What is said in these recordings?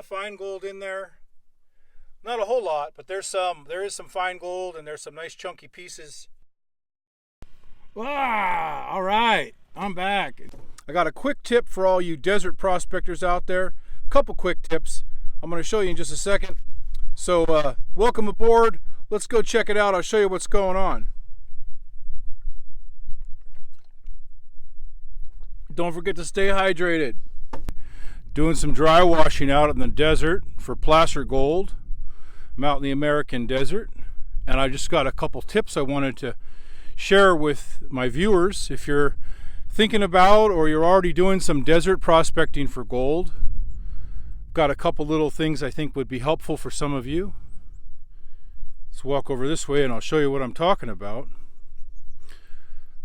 of fine gold in there. Not a whole lot, but there is some fine gold, and there's some nice chunky pieces. All right, I'm back. I got a quick tip for all you desert prospectors out there. A couple quick tips I'm going to show you in just a second. So welcome aboard. Let's go check it out. I'll show you what's going on. Don't forget to stay hydrated. Doing some dry washing out in the desert for placer gold. I'm out in the American desert, and I just got a couple tips I wanted to share with my viewers. If you're thinking about or you're already doing some desert prospecting for gold, got a couple little things I think would be helpful for some of you. Let's walk over this way and I'll show you what I'm talking about.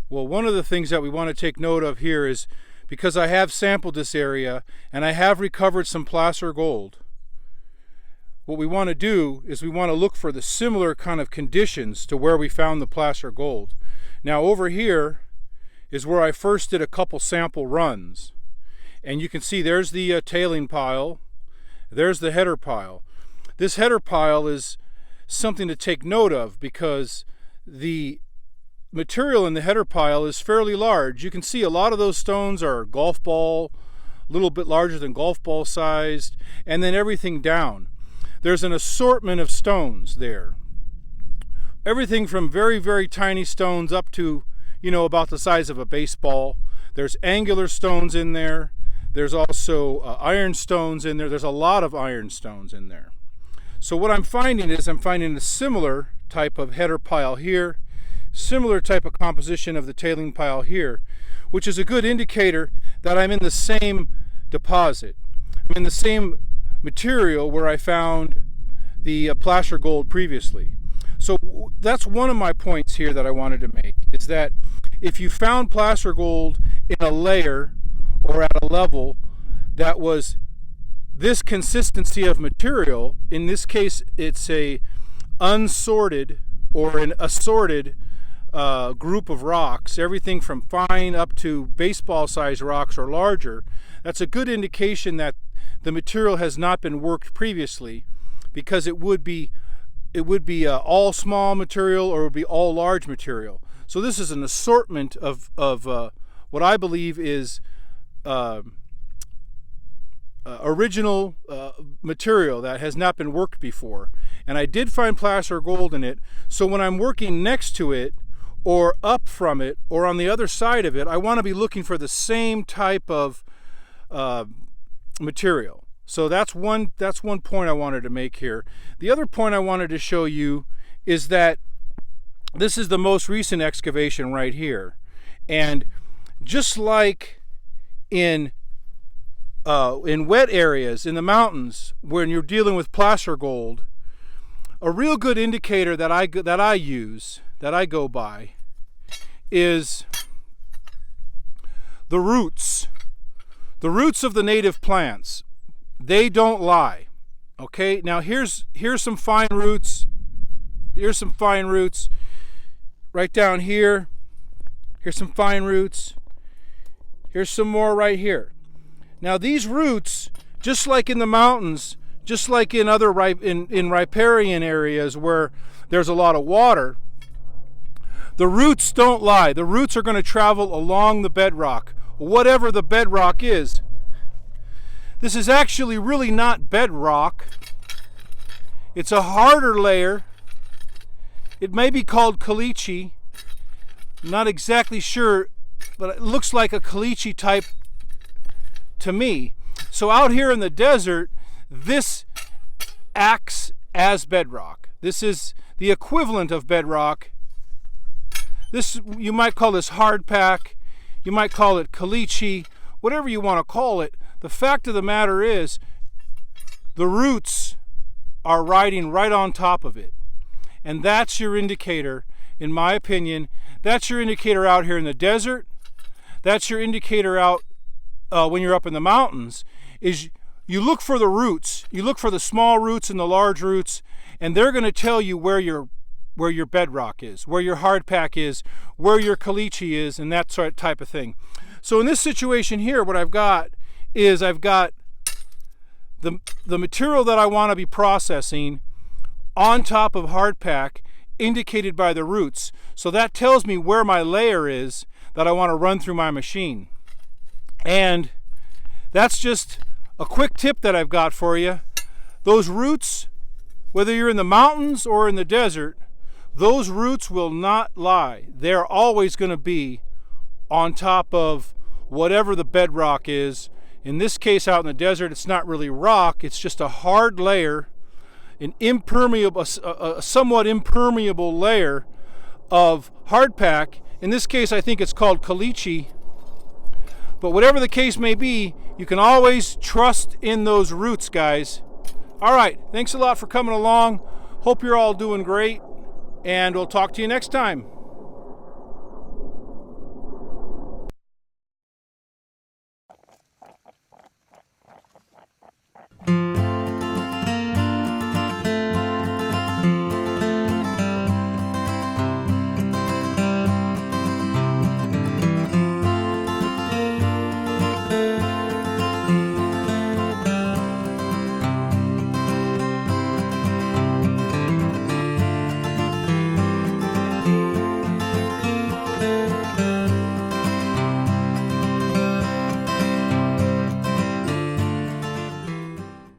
Well, one of the things that we want to take note of here is, because I have sampled this area and I have recovered some placer gold, what we want to do is we want to look for the similar kind of conditions to where we found the placer gold. Now over here is where I first did a couple sample runs, and you can see there's the tailing pile, there's the header pile. This header pile is something to take note of because the material in the header pile is fairly large. You can see a lot of those stones are golf ball, a little bit larger than golf ball sized, and then everything down. There's an assortment of stones there. Everything from very, very tiny stones up to, you know, about the size of a baseball. There's angular stones in there. There's also iron stones in there. There's a lot of iron stones in there. So what I'm finding is I'm finding a similar type of header pile here, similar type of composition of the tailing pile here, which is a good indicator that I'm in the same deposit. I'm in the same material where I found the placer gold previously. So that's one of my points here that I wanted to make, is that if you found placer gold in a layer or at a level that was this consistency of material, in this case it's a unsorted or an assorted group of rocks, everything from fine up to baseball sized rocks or larger, that's a good indication that the material has not been worked previously, because it would be all small material or it would be all large material. So this is an assortment of what I believe is original material that has not been worked before. And I did find placer gold in it, so when I'm working next to it or up from it or on the other side of it, I want to be looking for the same type of material. So that's one point I wanted to make here. The other point I wanted to show you is that this is the most recent excavation right here, and just like in wet areas in the mountains when you're dealing with placer gold, a real good indicator that I go by is the roots. The roots of the native plants, they don't lie. Okay, now here's some fine roots. Here's some fine roots right down here. Here's some fine roots. Here's some more right here. Now these roots, just like in the mountains, just like in other in riparian areas where there's a lot of water, the roots don't lie. The roots are going to travel along the bedrock, whatever the bedrock is. This is actually really not bedrock. It's a harder layer. It may be called caliche. Not exactly sure, but it looks like a caliche type to me. So out here in the desert, this acts as bedrock. This is the equivalent of bedrock. This, you might call this hard pack, you might call it caliche, whatever you want to call it. The fact of the matter is, the roots are riding right on top of it. And that's your indicator, in my opinion. That's your indicator out here in the desert. That's your indicator out when you're up in the mountains, is you look for the roots. You look for the small roots and the large roots, and they're going to tell you where your bedrock is, where your hard pack is, where your caliche is, and that sort of type of thing. So in this situation here, what I've got is I've got the material that I want to be processing on top of hard pack indicated by the roots. So that tells me where my layer is that I want to run through my machine. And that's just a quick tip that I've got for you. Those roots, whether you're in the mountains or in the desert, those roots will not lie. They're always going to be on top of whatever the bedrock is. In this case, out in the desert, it's not really rock, it's just a hard layer, an impermeable, a somewhat impermeable layer of hard pack. In this case, I think it's called caliche. But whatever the case may be, you can always trust in those roots, guys. All right, thanks a lot for coming along. Hope you're all doing great, and we'll talk to you next time.